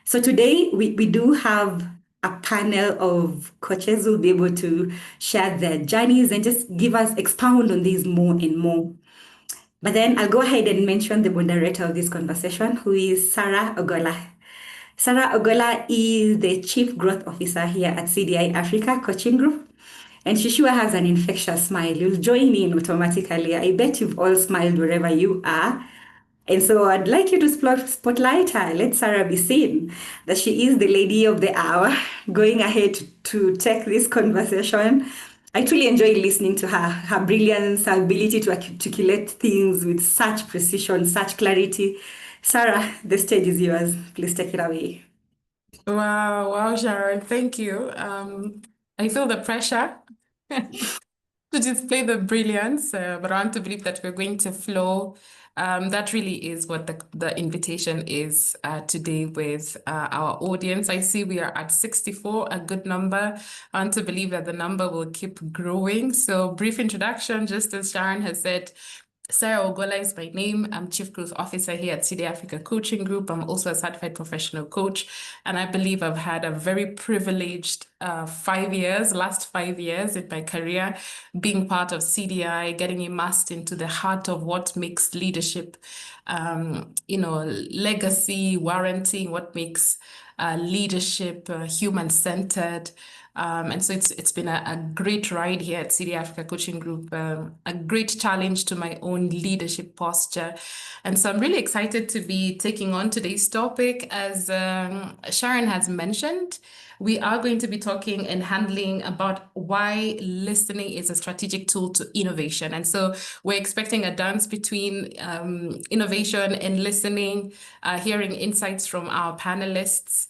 So today we do have a panel of coaches who will be able to share their journeys and just give us expound on these more and more. But then I'll go ahead and mention the moderator of this conversation, who is Sarah Ogola. Sarah Ogola is the Chief Growth Officer here at CDI-Africa Coaching Group. And she sure has an infectious smile. You'll join in automatically. I bet you've all smiled wherever you are. And so I'd like you to spotlight her. Let Sarah be seen that she is the lady of the hour, going ahead to take this conversation. I truly enjoy listening to her brilliance, her ability to articulate things with such precision, such clarity. Sarah, the stage is yours. Please take it away. Wow, wow, Sharon, thank you. I feel the pressure to display the brilliance, but I want to believe that we're going to flow. That really is what the invitation is today with our audience. I see we are at 64, a good number. I want to believe that the number will keep growing. So brief introduction, just as Sharon has said, Sarah Ogola is my name. I'm Chief Growth Officer here at CDI-Africa Coaching Group. I'm also a certified professional coach, and I believe I've had a very privileged last 5 years in my career, being part of CDI, getting immersed into the heart of what makes leadership, legacy, warranting, what makes leadership human-centered. And so it's been a great ride here at CDI-Africa Coaching Group, a great challenge to my own leadership posture. And so I'm really excited to be taking on today's topic. As Sharon has mentioned, we are going to be talking and handling about why listening is a strategic tool to innovation. And so we're expecting a dance between innovation and listening, hearing insights from our panelists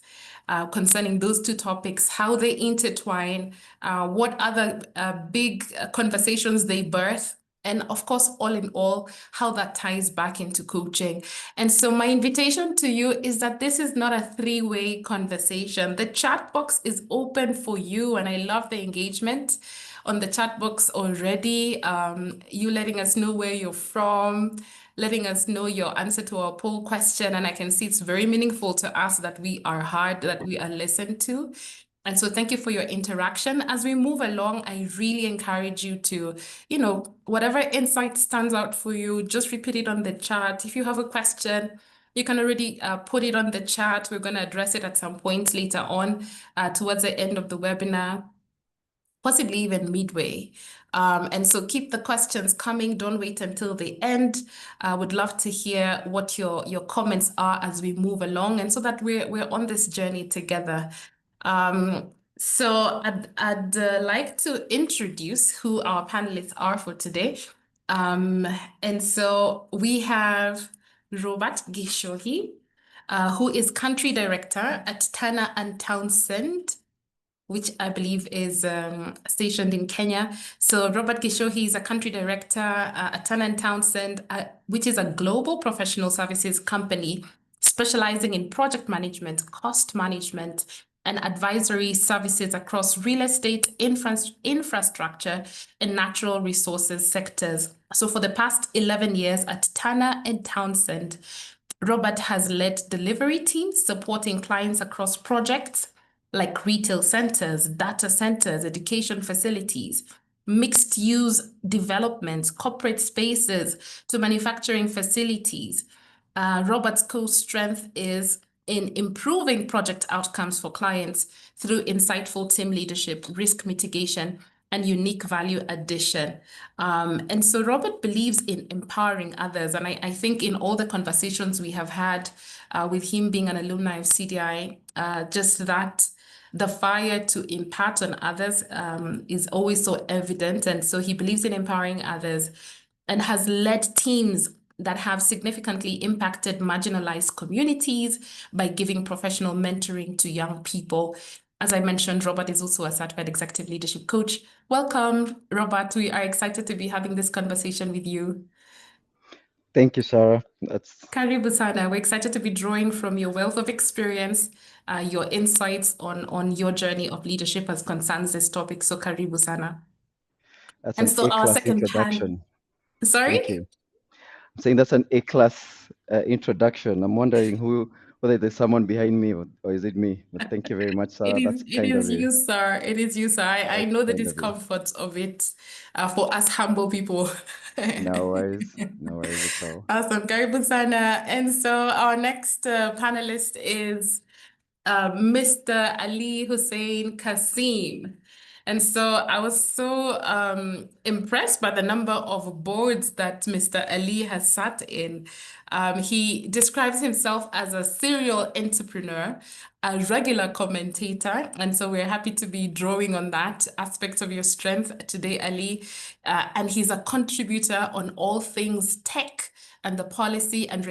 concerning those two topics, how they intertwine, what other big conversations they birth, and of course, all in all, how that ties back into coaching. And so my invitation to you is that this is not a three-way conversation. The chat box is open for you, and I love the engagement on the chat box already. You letting us know where you're from, letting us know your answer to our poll question. And I can see it's very meaningful to us that we are heard, that we are listened to. And so thank you for your interaction. As we move along, I really encourage you to, whatever insight stands out for you, just repeat it on the chat. If you have a question, you can already put it on the chat. We're going to address it at some point later on towards the end of the webinar, possibly even midway. And so keep the questions coming. Don't wait until the end. I would love to hear what your comments are as we move along, and so that we're on this journey together. So I'd like to introduce who our panelists are for today. And so we have Robert Gishohi, who is Country Director at Turner and Townsend, which I believe is stationed in Kenya. So Robert Gishohi is a country director at Turner & Townsend, which is a global professional services company specializing in project management, cost management, and advisory services across real estate, infrastructure, and natural resources sectors. So for the past 11 years at Turner & Townsend, Robert has led delivery teams supporting clients across projects like retail centers, data centers, education facilities, mixed-use developments, corporate spaces, to manufacturing facilities. Robert's core strength is in improving project outcomes for clients through insightful team leadership, risk mitigation, and unique value addition. And so Robert believes in empowering others. And I think in all the conversations we have had with him being an alumni of CDI, just that the fire to impart on others is always so evident. And so he believes in empowering others and has led teams that have significantly impacted marginalized communities by giving professional mentoring to young people. As I mentioned, Robert is also a certified executive leadership coach. Welcome, Robert. We are excited to be having this conversation with you. Thank you, Sarah. Karibu sana. We're excited to be drawing from your wealth of experience, your insights on your journey of leadership as concerns this topic. So karibu sana. That's and an so our A-class second introduction. Sorry? Thank you. I'm saying that's an A-class introduction. I'm wondering who whether there's someone behind me or is it me. But thank you very much, Sarah. That's It kind of is you. you, sir. It is you, sir. I That's know the kind of you. discomfort of it for us humble people. No worries. No worries at all. Awesome. Karibu sana. And so our next panelist is Mr. Ali Hussein Kassim. And so I was so impressed by the number of boards that Mr. Ali has sat in. He describes himself as a serial entrepreneur, a regular commentator. And so we're happy to be drawing on that aspect of your strength today, Ali. And he's a contributor on all things tech and the policy and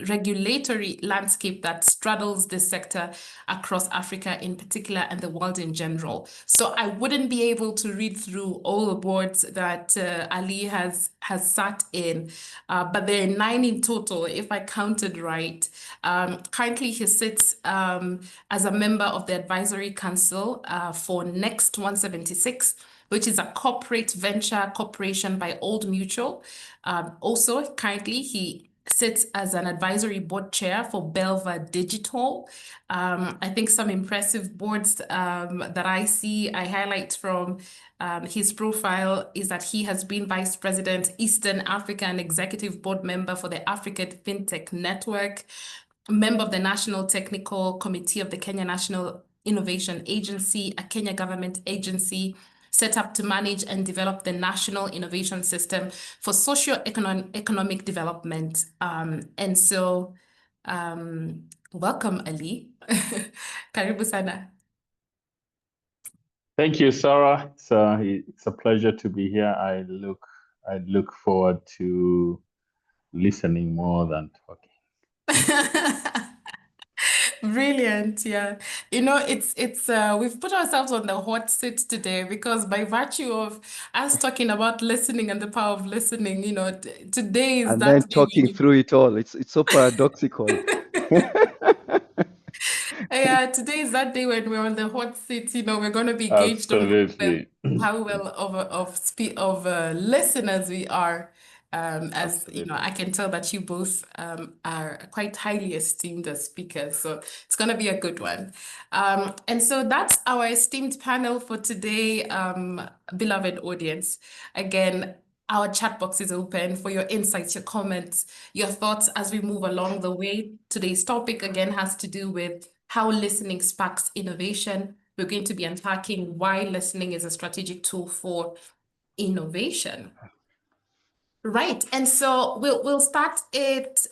regulatory landscape that straddles this sector across Africa in particular and the world in general. So I wouldn't be able to read through all the boards that Ali has sat in, but there are 9 in total, if I counted right. Currently, he sits as a member of the Advisory Council for Next 176, which is a corporate venture corporation by Old Mutual. Also, currently, he sits as an advisory board chair for Belva Digital. I think some impressive boards that I see, I highlight from his profile is that he has been Vice President, Eastern Africa and Executive Board Member for the African FinTech Network, member of the National Technical Committee of the Kenya National Innovation Agency, a Kenya government agency set up to manage and develop the national innovation system for socio-economic development. And so, welcome, Ali. Karibu sana. Thank you, Sarah. It's a pleasure to be here. I look forward to listening more than talking. Brilliant, yeah. You know, it's we've put ourselves on the hot seat today because by virtue of us talking about listening and the power of listening, you know, today is And that then day when talking you through it all. It's so paradoxical. Yeah, today is that day when we're on the hot seat. You know, we're going to be gauged on Absolutely. how well of listeners we are. As you know, Absolutely. I can tell that you both are quite highly esteemed as speakers, so it's going to be a good one. And so that's our esteemed panel for today, beloved audience. Again, our chat box is open for your insights, your comments, your thoughts as we move along the way. Today's topic again has to do with how listening sparks innovation. We're going to be unpacking why listening is a strategic tool for innovation. Right, and so we'll start it.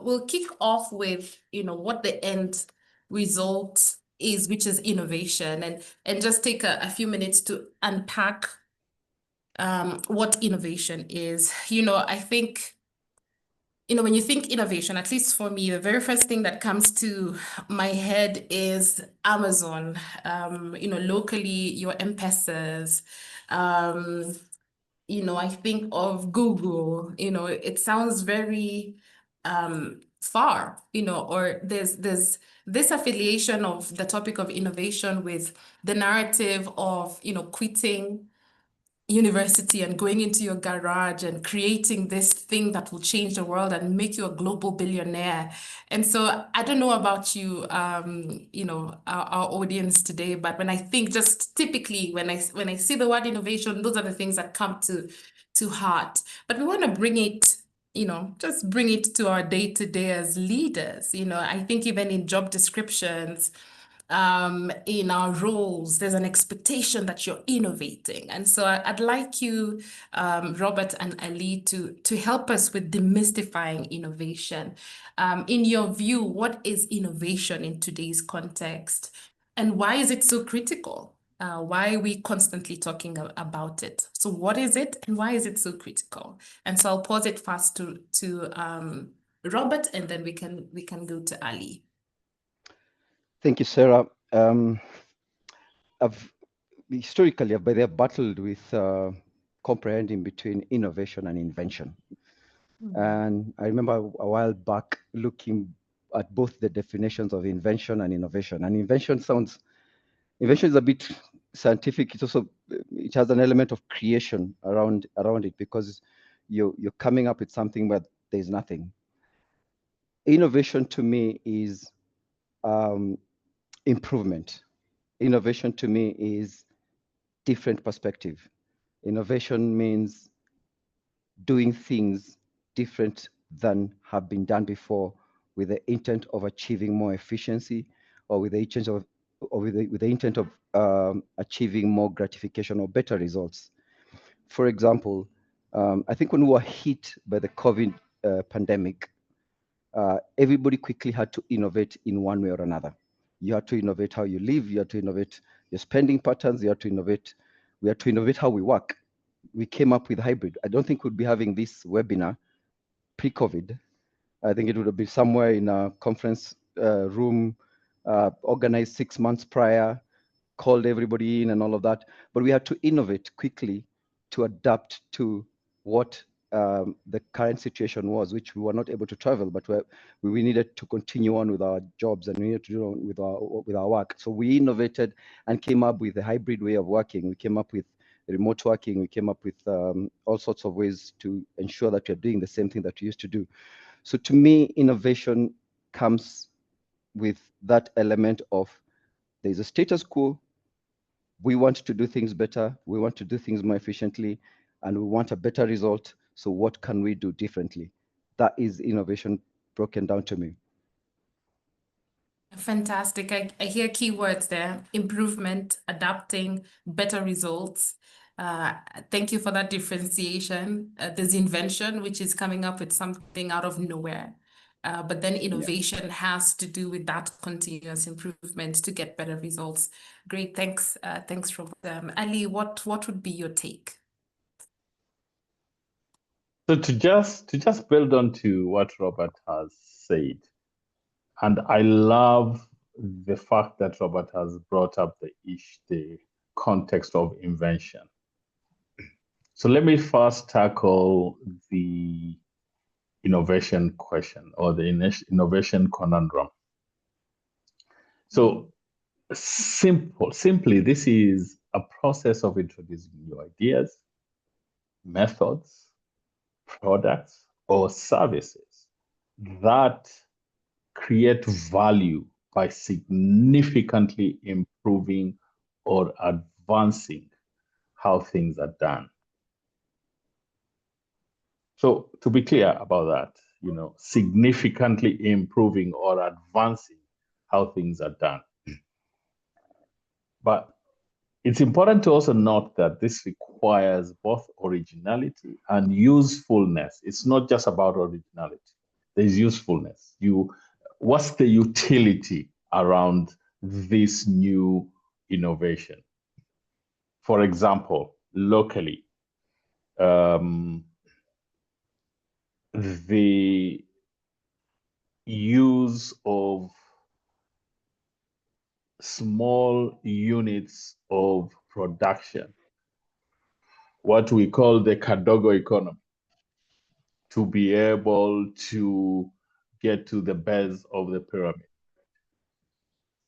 We'll kick off with what the end result is, which is innovation, and just take a few minutes to unpack what innovation is. I think. When you think innovation, at least for me, the very first thing that comes to my head is Amazon. Locally, your M-Pesas. I think of Google. It sounds very far, or there's this affiliation of the topic of innovation with the narrative of, quitting university and going into your garage and creating this thing that will change the world and make you a global billionaire. And so I don't know about you, our audience today, but when I think just typically when I see the word innovation, those are the things that come to heart. But we want to bring it, just bring it to our day to day as leaders. I think even in job descriptions, in our roles, there's an expectation that you're innovating. And so I'd like you, Robert and Ali, to help us with demystifying innovation. In your view, what is innovation in today's context? And why is it so critical? Why are we constantly talking about it? So what is it and why is it so critical? And so I'll pause it first to Robert, and then we can go to Ali. Thank you, Sarah. Historically, I've battled with comprehending between innovation and invention. And I remember a while back looking at both the definitions of invention and innovation. And invention is a bit scientific. It has an element of creation around it because you're coming up with something where there's nothing. Innovation to me is improvement. Innovation to me is different perspective. Innovation means doing things different than have been done before, with the intent of achieving more efficiency, or with the intent of achieving more gratification or better results. For example, I think when we were hit by the COVID pandemic, everybody quickly had to innovate in one way or another. You had to innovate how you live, you had to innovate your spending patterns, we had to innovate how we work. We came up with hybrid. I don't think we'd be having this webinar pre-COVID. I think it would have been somewhere in a conference room, organized 6 months prior, called everybody in and all of that. But we had to innovate quickly to adapt to what the current situation was, which we were not able to travel, but we needed to continue on with our jobs, and we needed to do on with our work. So we innovated and came up with a hybrid way of working. We came up with remote working. We came up with all sorts of ways to ensure that we're doing the same thing that we used to do. So to me, innovation comes with that element of there's a status quo. We want to do things better. We want to do things more efficiently, and we want a better result. So what can we do differently? That is innovation broken down to me. Fantastic. I hear keywords there: improvement, adapting, better results. Thank you for that differentiation. There's invention, which is coming up with something out of nowhere. But then innovation has to do with that continuous improvement to get better results. Great, thanks. Thanks, Robert. Ali, what would be your take? So to just build on to what Robert has said, and I love the fact that Robert has brought up the context of invention. So let me first tackle the innovation question, or the innovation conundrum. So simply, this is a process of introducing new ideas, methods, products, or services that create value by significantly improving or advancing how things are done. So to be clear about that, significantly improving or advancing how things are done. But it's important to also note that this requires both originality and usefulness. It's not just about originality. There's usefulness. What's the utility around this new innovation? For example, locally, the use of small units of production, what we call the Kadogo economy, to be able to get to the base of the pyramid,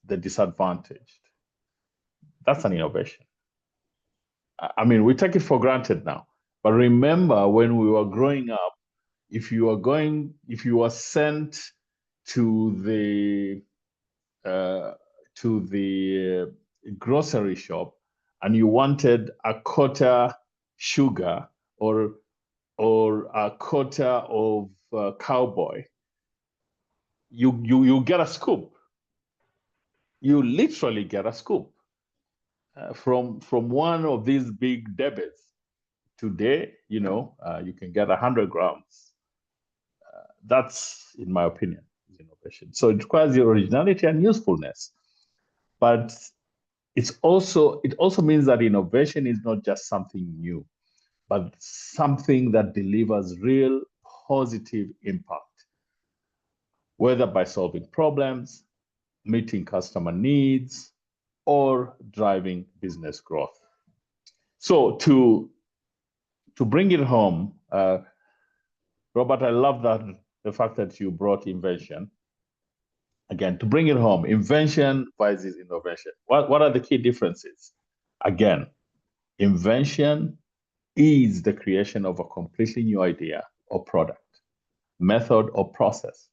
the disadvantaged. That's an innovation. I mean, we take it for granted now. But remember, when we were growing up, if you were sent to the grocery shop and you wanted a quarter sugar or a quarter of cowboy, you get a scoop. You literally get a scoop from one of these big debates. Today, you can get 100 grams. That's, in my opinion, innovation. So it requires the originality and usefulness. But it also means that innovation is not just something new, but something that delivers real positive impact, whether by solving problems, meeting customer needs, or driving business growth. So to bring it home, Robert, I love the fact that you brought invention. Again, to bring it home, invention versus innovation. What are the key differences? Again, invention is the creation of a completely new idea or product, method or process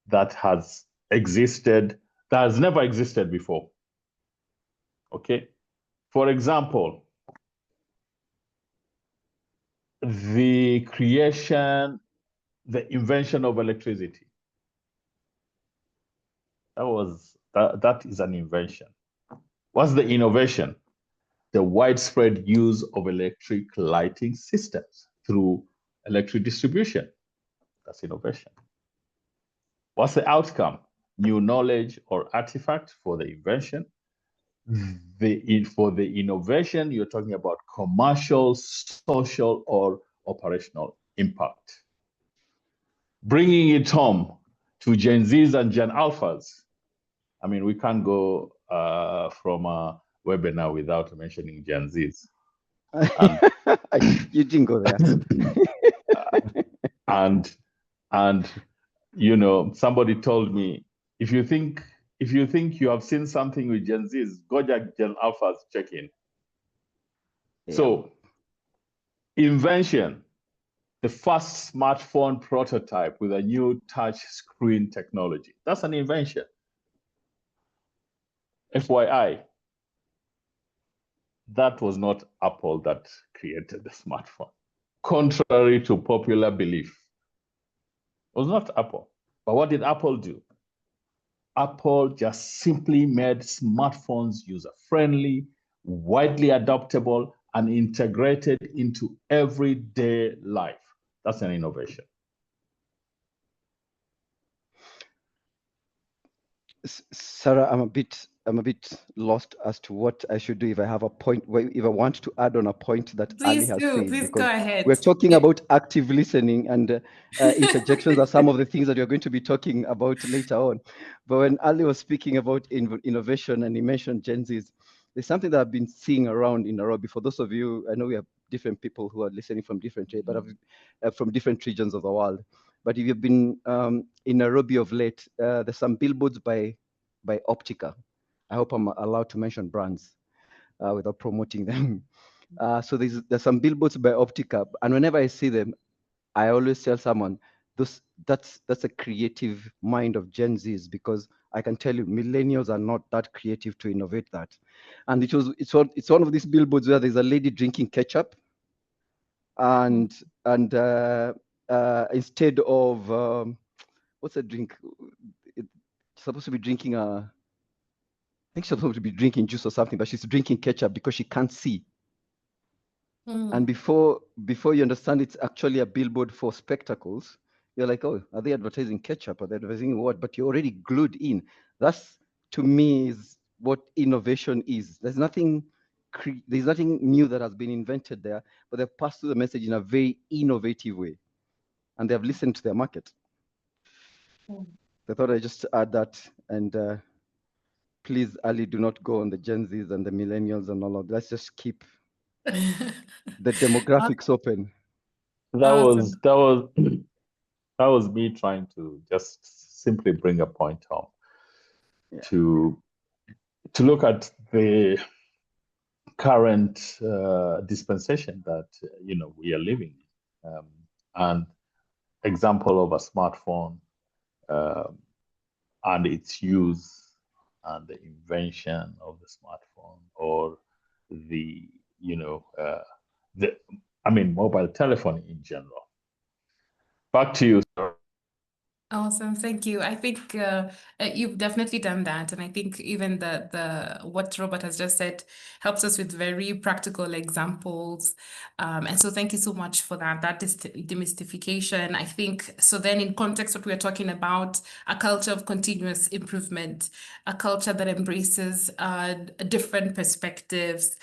that has never existed before. Okay? For example, the invention of electricity. That is an invention. What's the innovation? The widespread use of electric lighting systems through electric distribution. That's innovation. What's the outcome? New knowledge or artifact for the invention. For the innovation, you're talking about commercial, social, or operational impact. Bringing it home to Gen Zs and Gen Alphas. I mean, we can't go from a webinar without mentioning Gen Zs. You didn't go there. and you know, somebody told me, if you think you have seen something with Gen Zs, go to Gen Alphas, check in. Yeah. So, invention, the first smartphone prototype with a new touch screen technology. That's an invention. FYI, that was not Apple that created the smartphone. Contrary to popular belief, it was not Apple. But what did Apple do? Apple just simply made smartphones user-friendly, widely adoptable, and integrated into everyday life. That's an innovation. Sarah, I'm a bit lost as to what I should do if I have a point, if I want to add on a point that Ali has said. Please go ahead. We're talking about active listening, and interjections are some of the things that you're going to be talking about later on. But when Ali was speaking about innovation and he mentioned Gen Zs, there's something that I've been seeing around in Nairobi. For those of you, I know we have different people who are listening from different from different regions of the world. But if you've been in Nairobi of late, there's some billboards by Optica. I hope I'm allowed to mention brands without promoting them. So there's some billboards by Optica, and whenever I see them, I always tell someone, that's a creative mind of Gen Zs, because I can tell you millennials are not that creative to innovate that. And it's one of these billboards where there's a lady drinking ketchup, and instead of what's a drink? It's supposed to be drinking I think she's supposed to be drinking juice or something, but she's drinking ketchup because she can't see. And before you understand, it's actually a billboard for spectacles. You're like, oh, are they advertising ketchup? Are they advertising what? But you're already glued in. That's, to me, is what innovation is. There's nothing new that has been invented there, but they've passed through the message in a very innovative way, and they've listened to their market. I thought I'd just add that, and please, Ali, do not go on the Gen Zs and the millennials and all of that. Let's just keep the demographics open. That was me trying to just simply bring a point home. Yeah. To look at the current dispensation that we are living in, and example of a smartphone and its use and the invention of the smartphone, or the mobile telephony in general. Back to you, sir. Awesome, thank you. I think you've definitely done that, and I think even the what Robert has just said helps us with very practical examples. And so thank you so much for that demystification. I think so. Then, in context, what we're talking about, a culture of continuous improvement, a culture that embraces different perspectives.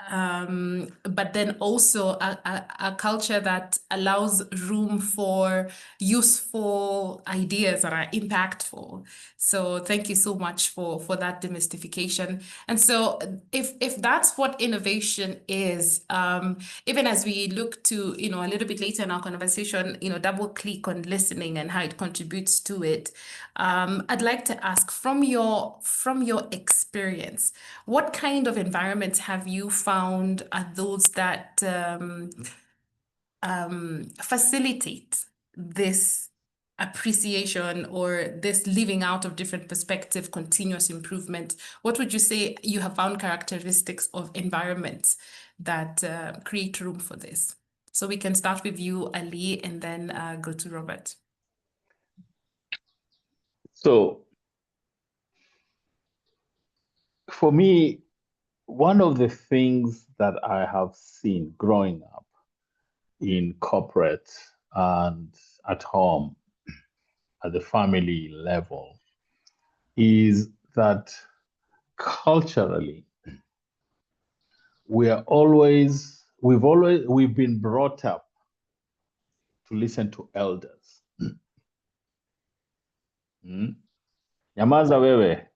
But then also a culture that allows room for useful ideas that are impactful. So thank you so much for that demystification. And so if that's what innovation is, even as we look to, a little bit later in our conversation, double click on listening and how it contributes to it, I'd like to ask, from your experience, what kind of environments have you found are those that facilitate this appreciation or this living out of different perspective, continuous improvement, what would you say you have found characteristics of environments that create room for this? So we can start with you, Ali, and then go to Robert. So for me, one of the things that I have seen growing up in corporate and at home at the family level is that culturally we've been brought up to listen to elders. Nyamaza wewe,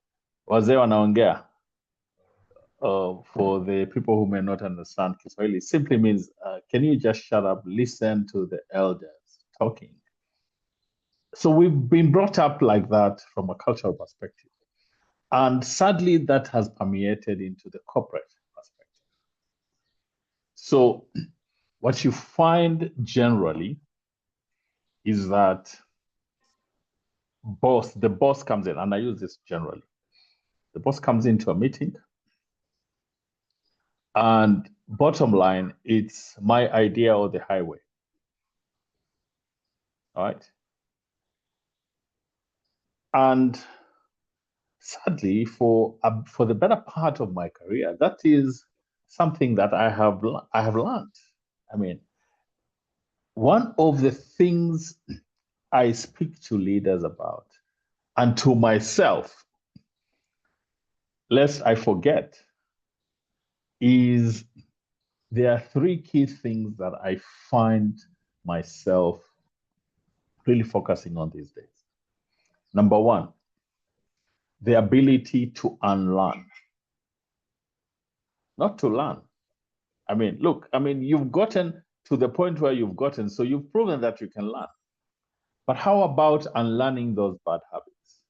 wazee wanaongea. For the people who may not understand Kiswahili, simply means, can you just shut up, listen to the elders talking. So we've been brought up like that from a cultural perspective. And sadly, that has permeated into the corporate perspective. So what you find generally is that the boss comes in, and I use this generally. The boss comes into a meeting, and bottom line, it's my idea or the highway. All right. And sadly, for the better part of my career, that is something that I have learned. I mean, one of the things I speak to leaders about, and to myself, lest I forget, is there are three key things that I find myself really focusing on these days. Number one, the ability to unlearn, not to learn. I mean, look, you've gotten to the point where you've gotten, so you've proven that you can learn. But how about unlearning those bad habits?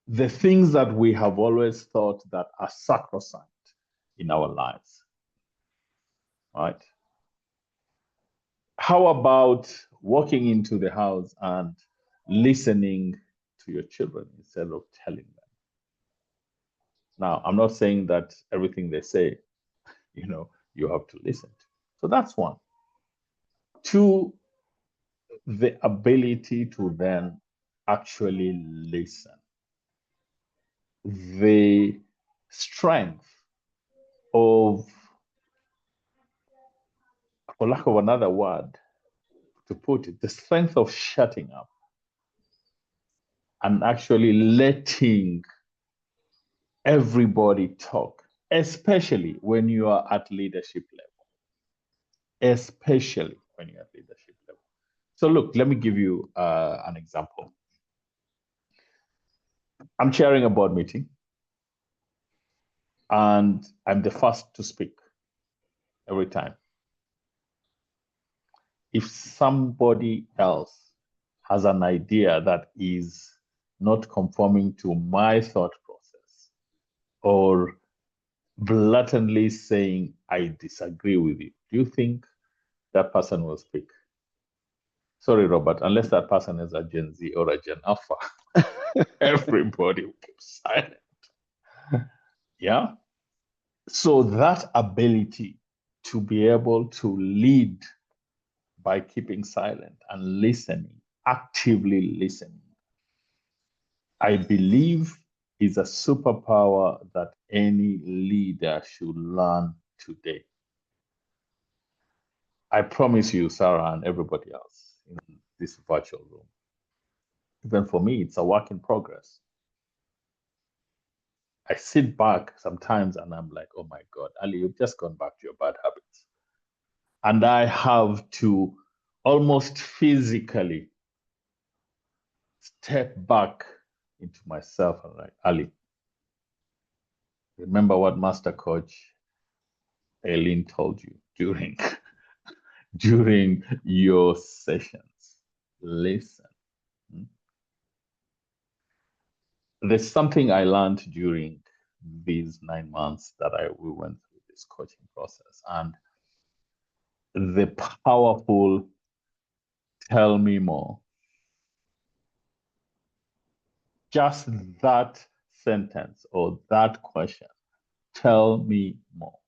The things that we have always thought that are sacrosanct in our lives, right? How about walking into the house and listening to your children instead of telling them? Now, I'm not saying that everything they say, you have to listen to. So that's one. Two, the ability to then actually listen. The strength of, for lack of another word to put it, the strength of shutting up and actually letting everybody talk, especially when you are at leadership level. Especially when you're at leadership level. So look, let me give you an example. I'm chairing a board meeting, and I'm the first to speak every time. If somebody else has an idea that is not conforming to my thought process, or blatantly saying, I disagree with you, do you think that person will speak? Sorry, Robert, unless that person is a Gen Z or a Gen Alpha, everybody will keep silent. Yeah? So that ability to be able to lead by keeping silent and listening, actively listening, I believe is a superpower that any leader should learn today. I promise you, Sarah, and everybody else in this virtual room, even for me, it's a work in progress. I sit back sometimes and I'm like, oh my God, Ali, you've just gone back to your bad habits. And I have to almost physically step back into myself and like, Ali, remember what Master Coach Aileen told you during your sessions. Listen. There's something I learned during these 9 months that we went through this coaching process, and the powerful tell me more Just that sentence or that question. Tell me more.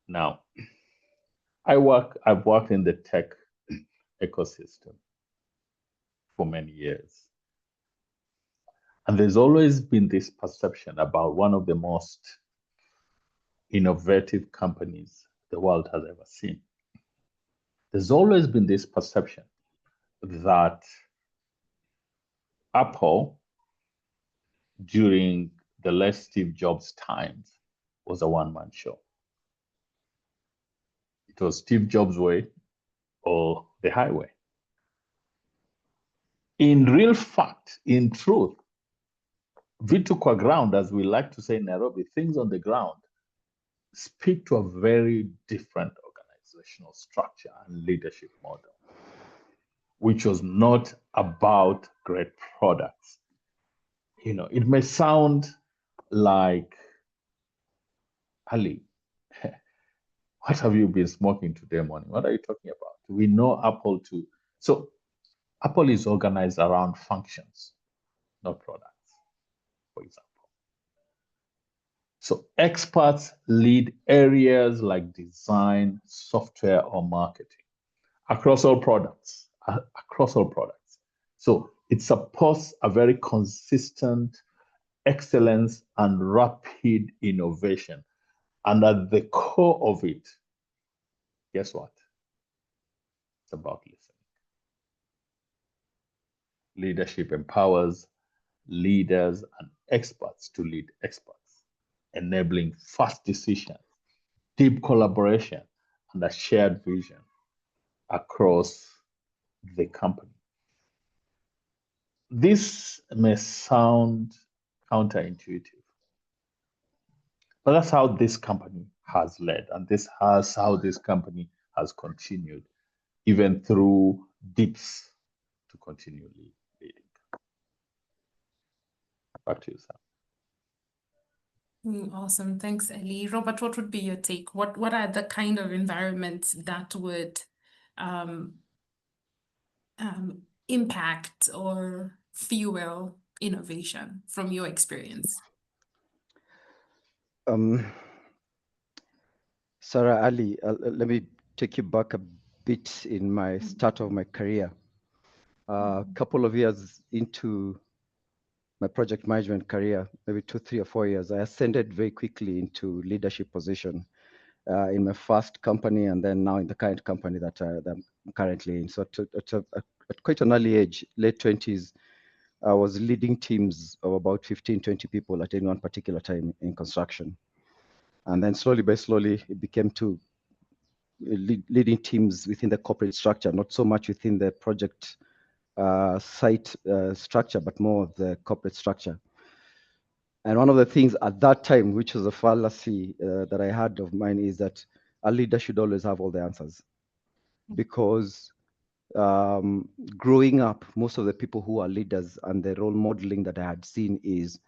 Now, I've worked in the tech ecosystem for many years. And there's always been this perception about one of the most innovative companies the world has ever seen. There's always been this perception that Apple, during the late Steve Jobs times, was a one-man show. It was Steve Jobs' way or the highway. In real fact, in truth, vitu kwa ground, as we like to say in Nairobi, things on the ground speak to a very different organizational structure and leadership model, which was not about great products. You know, it may sound like, Ali, what have you been smoking today morning? What are you talking about? We know Apple too. So Apple is organized around functions, not products, for example. So experts lead areas like design, software, or marketing across all products, So it supports a very consistent excellence and rapid innovation. And at the core of it, guess what? It's about listening. Leadership empowers leaders and experts to lead experts, enabling fast decisions, deep collaboration, and a shared vision across the company. This may sound counterintuitive, but that's how this company has led, and this has how this company has continued, even through dips, to continue leading. Back to you, Sam. Awesome. Thanks, Ellie. Robert, what would be your take? What are the kind of environments that would impact or fuel innovation from your experience? Sarah, Ali, let me take you back a bit in my start of my career. A couple of years into my project management career, maybe 2, 3, or 4 years, I ascended very quickly into leadership position in my first company, and then now in the current company that I'm currently in. So at quite an early age, late 20s, I was leading teams of about 15, 20 people at any one particular time in construction. And then slowly by slowly, it became to leading teams within the corporate structure, not so much within the project site structure, but more of the corporate structure. And one of the things at that time, which was a fallacy that I had of mine, is that a leader should always have all the answers. Because growing up, most of the people who are leaders and the role modeling that I had seen is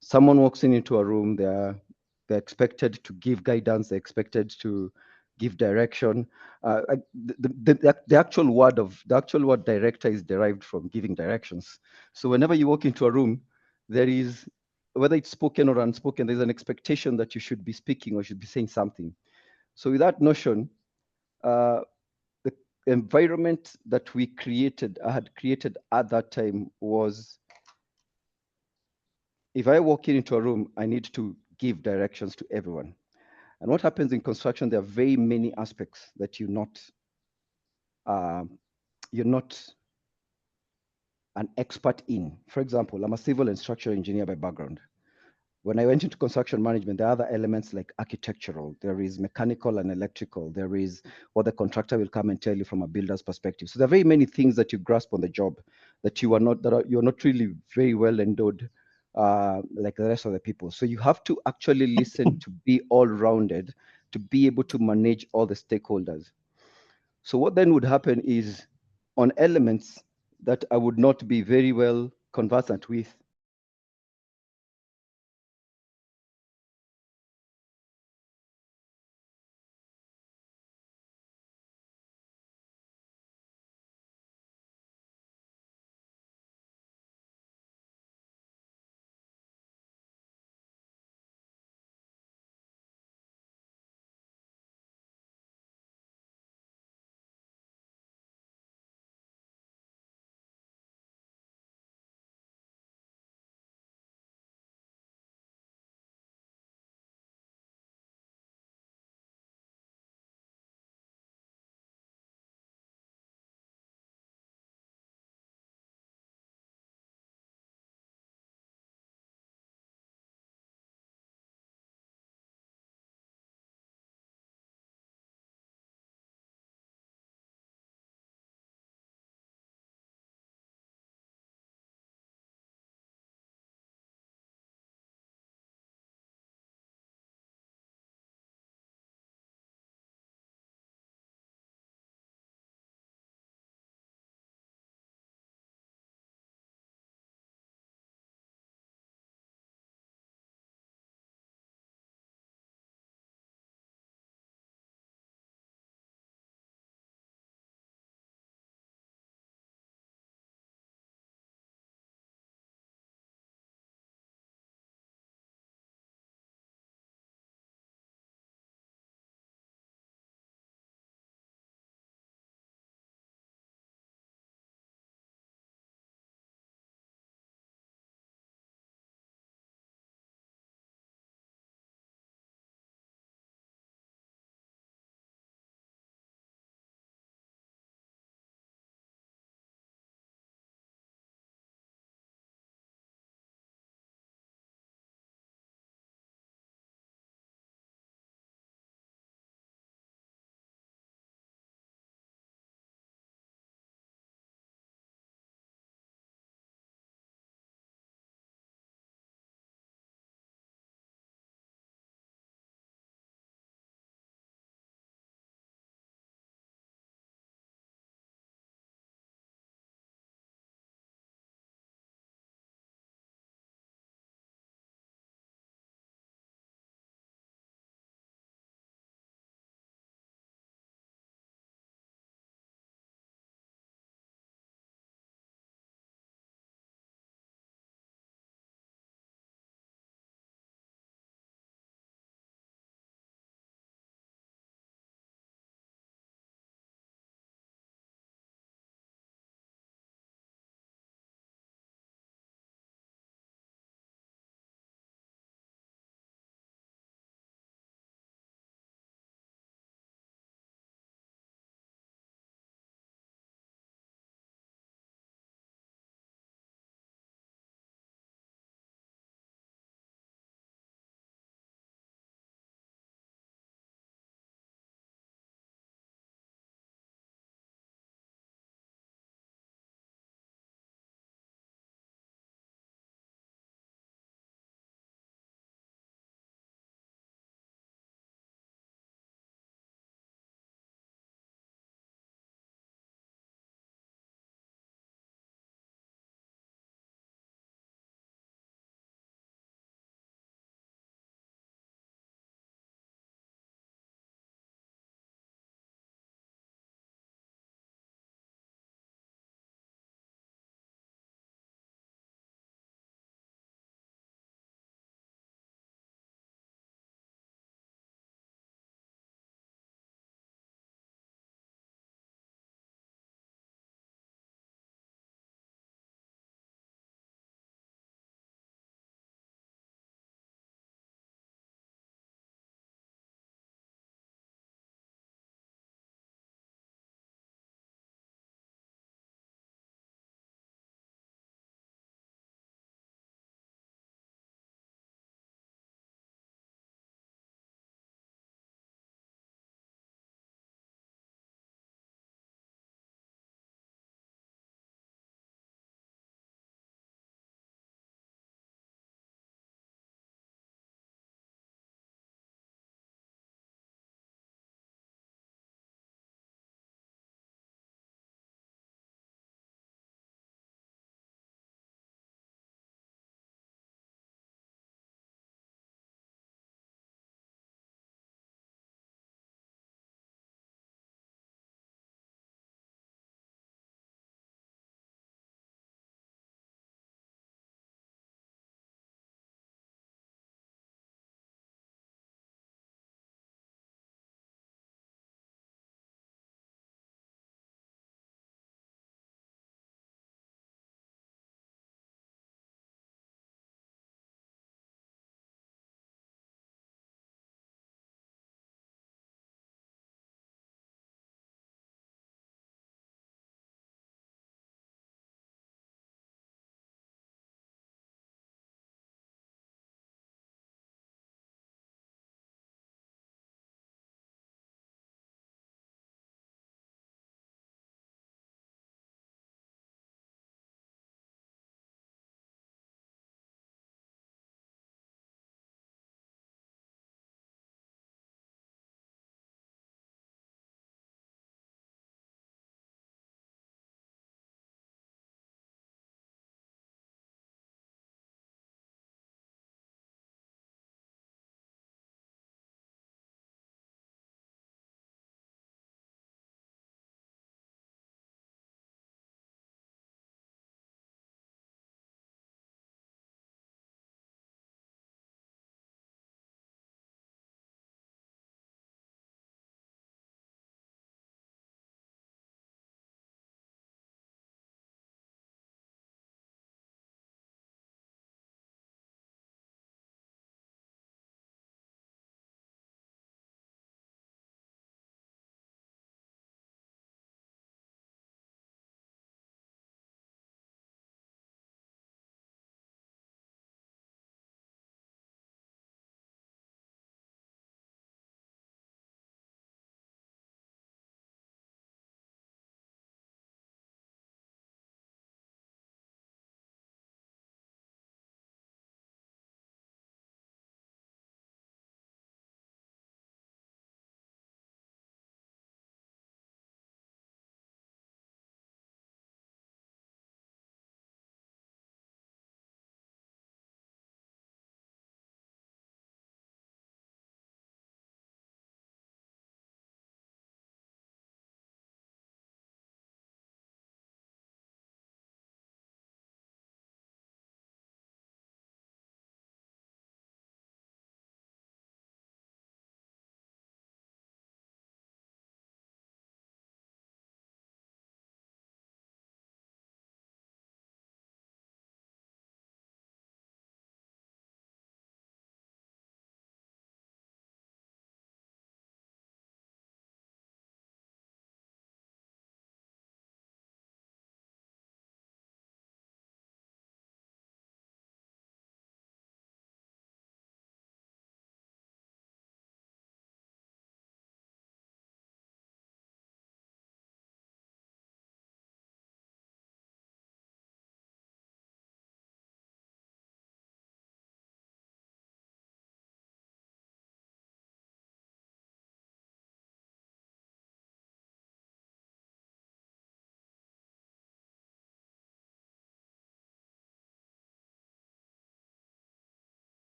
someone walks into a room, they're expected to give guidance, they're expected to give direction. The actual word director is derived from giving directions. So whenever you walk into a room, there is, whether it's spoken or unspoken, there's an expectation that you should be speaking or should be saying something. So with that notion, the environment that I had created at that time was, if I walk into a room, I need to give directions to everyone. And what happens in construction, there are very many aspects that you're not an expert in. For example, I'm a civil and structural engineer by background. When I went into construction management, there are other elements like architectural, there is mechanical and electrical, there is what the contractor will come and tell you from a builder's perspective. So there are very many things that you grasp on the job that you're not really very well endowed like the rest of the people. So you have to actually listen to be all-rounded, to be able to manage all the stakeholders. So what then would happen is, on elements that I would not be very well conversant with,